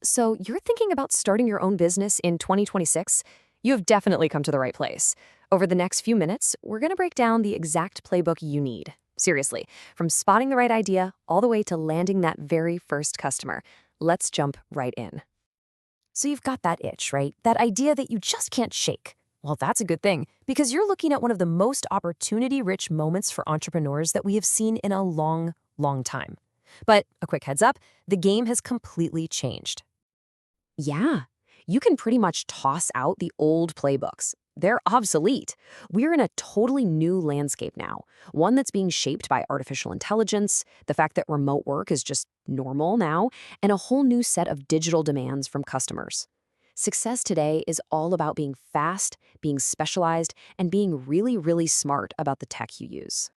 So you're thinking about starting your own business in 2026? You have definitely come to the right place. Over the next few minutes, we're going to break down the exact playbook you need. Seriously, from spotting the right idea all the way to landing that very first customer. Let's jump right in. So you've got that itch, right? That idea that you just can't shake. Well, that's a good thing, because you're looking at one of the most opportunity-rich moments for entrepreneurs that we have seen in a long, long time. But a quick heads up, the game has completely changed. Yeah, you can pretty much toss out the old playbooks. They're obsolete. We're in a totally new landscape now, one that's being shaped by artificial intelligence, the fact that remote work is just normal now, and a whole new set of digital demands from customers. Success today is all about being fast, being specialized, and being really, really smart about the tech you use.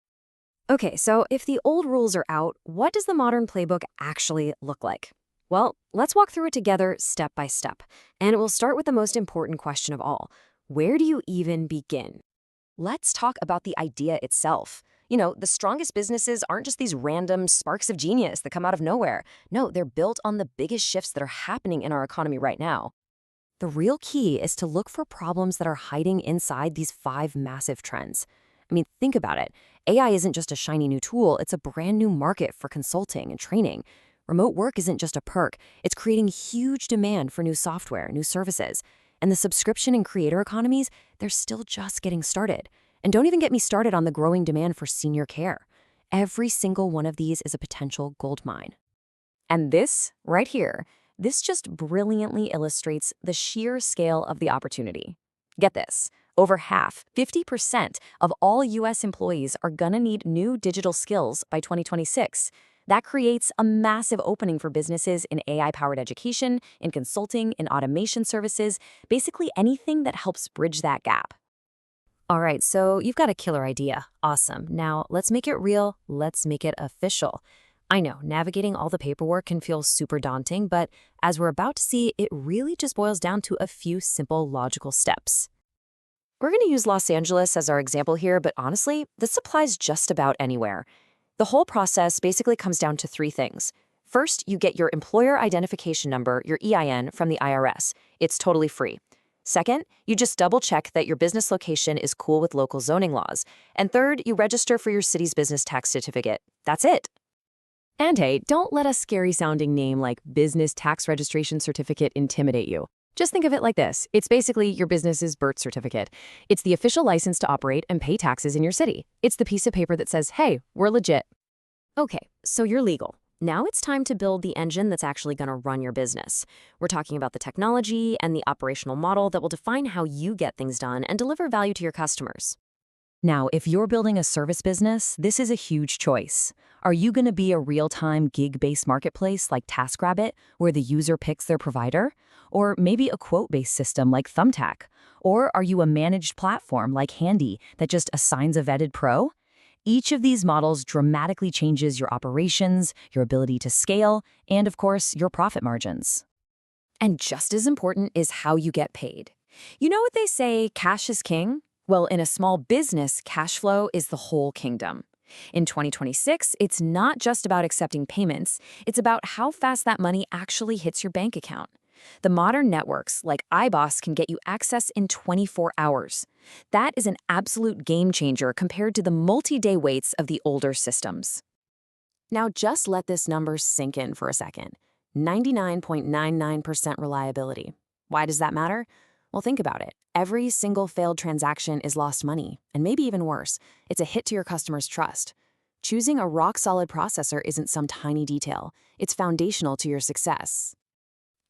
Okay, so if the old rules are out, what does the modern playbook actually look like? Well, let's walk through it together step by step. And it will start with the most important question of all. Where do you even begin? Let's talk about the idea itself. The strongest businesses aren't just these random sparks of genius that come out of nowhere. No, they're built on the biggest shifts that are happening in our economy right now. The real key is to look for problems that are hiding inside these five massive trends. I mean, think about it. AI isn't just a shiny new tool, it's a brand new market for consulting and training. Remote work isn't just a perk, it's creating huge demand for new software, new services. And the subscription and creator economies, they're still just getting started. And don't even get me started on the growing demand for senior care. Every single one of these is a potential gold mine. And this, right here, this just brilliantly illustrates the sheer scale of the opportunity. Get this, over half, 50% of all US employees are gonna need new digital skills by 2026. That creates a massive opening for businesses in AI-powered education, in consulting, in automation services, basically anything that helps bridge that gap. All right, so you've got a killer idea. Awesome. Now, let's make it real. Let's make it official. I know, navigating all the paperwork can feel super daunting, but as we're about to see, it really just boils down to a few simple, logical steps. We're going to use Los Angeles as our example here, but honestly, this applies just about anywhere. The whole process basically comes down to three things. First, you get your employer identification number, your EIN, from the IRS. It's totally free. Second, you just double-check that your business location is cool with local zoning laws. And third, you register for your city's business tax certificate. That's it. And hey, don't let a scary-sounding name like Business Tax Registration Certificate intimidate you. Just think of it like this. It's basically your business's birth certificate. It's the official license to operate and pay taxes in your city. It's the piece of paper that says, hey, we're legit. Okay, so you're legal. Now it's time to build the engine that's actually going to run your business. We're talking about the technology and the operational model that will define how you get things done and deliver value to your customers. Now, if you're building a service business, this is a huge choice. Are you going to be a real-time gig-based marketplace like TaskRabbit, where the user picks their provider? Or maybe a quote-based system like Thumbtack? Or are you a managed platform like Handy that just assigns a vetted pro? Each of these models dramatically changes your operations, your ability to scale, and of course, your profit margins. And just as important is how you get paid. You know what they say, cash is king? Well, in a small business, cash flow is the whole kingdom. In 2026, it's not just about accepting payments, it's about how fast that money actually hits your bank account. The modern networks, like iBoss, can get you access in 24 hours. That is an absolute game changer compared to the multi-day waits of the older systems. Now just let this number sink in for a second. 99.99% reliability. Why does that matter? Well, think about it. Every single failed transaction is lost money, and maybe even worse, it's a hit to your customer's trust. Choosing a rock-solid processor isn't some tiny detail. It's foundational to your success.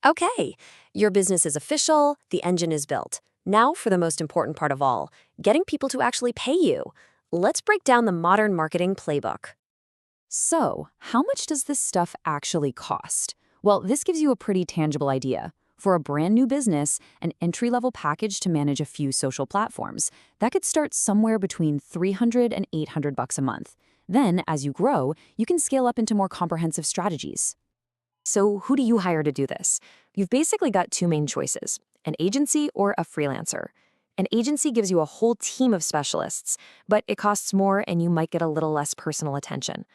Okay, your business is official, the engine is built. Now for the most important part of all, getting people to actually pay you. Let's break down the modern marketing playbook. So, how much does this stuff actually cost? Well, this gives you a pretty tangible idea. For a brand new business, an entry-level package to manage a few social platforms, that could start somewhere between $300 and $800 a month. Then, as you grow, you can scale up into more comprehensive strategies. So who do you hire to do this? You've basically got two main choices, an agency or a freelancer. An agency gives you a whole team of specialists, but it costs more and you might get a little less personal attention.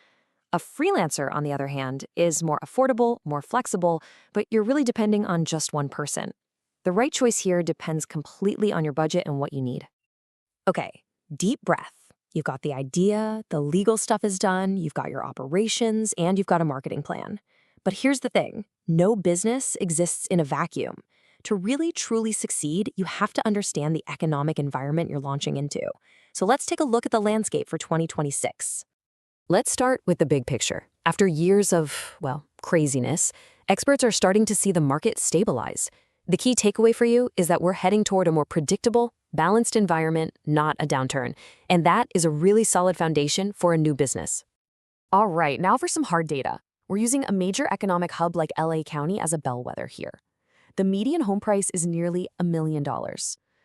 A freelancer, on the other hand, is more affordable, more flexible, but you're really depending on just one person. The right choice here depends completely on your budget and what you need. Okay, deep breath. You've got the idea, the legal stuff is done, you've got your operations, and you've got a marketing plan. But here's the thing, no business exists in a vacuum. To really truly succeed, you have to understand the economic environment you're launching into. So let's take a look at the landscape for 2026. Let's start with the big picture. After years of, well, craziness, experts are starting to see the market stabilize. The key takeaway for you is that we're heading toward a more predictable, balanced environment, not a downturn. And that is a really solid foundation for a new business. All right, now for some hard data. We're using a major economic hub like LA County as a bellwether here. The median home price is nearly $1 million.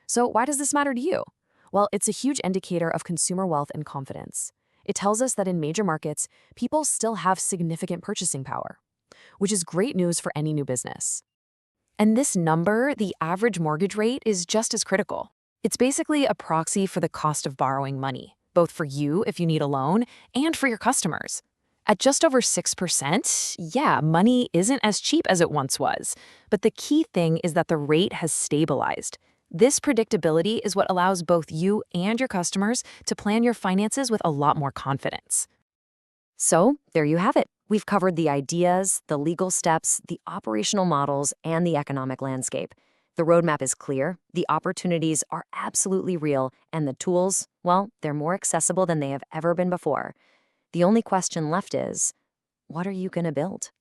So why does this matter to you? Well, it's a huge indicator of consumer wealth and confidence. It tells us that in major markets, people still have significant purchasing power, which is great news for any new business. And this number, the average mortgage rate, is just as critical. It's basically a proxy for the cost of borrowing money, both for you if you need a loan and for your customers. At just over 6%, yeah, money isn't as cheap as it once was. But the key thing is that the rate has stabilized. This predictability is what allows both you and your customers to plan your finances with a lot more confidence. So, there you have it. We've covered the ideas, the legal steps, the operational models, and the economic landscape. The roadmap is clear, the opportunities are absolutely real, and the tools, well, they're more accessible than they have ever been before. The only question left is, what are you going to build?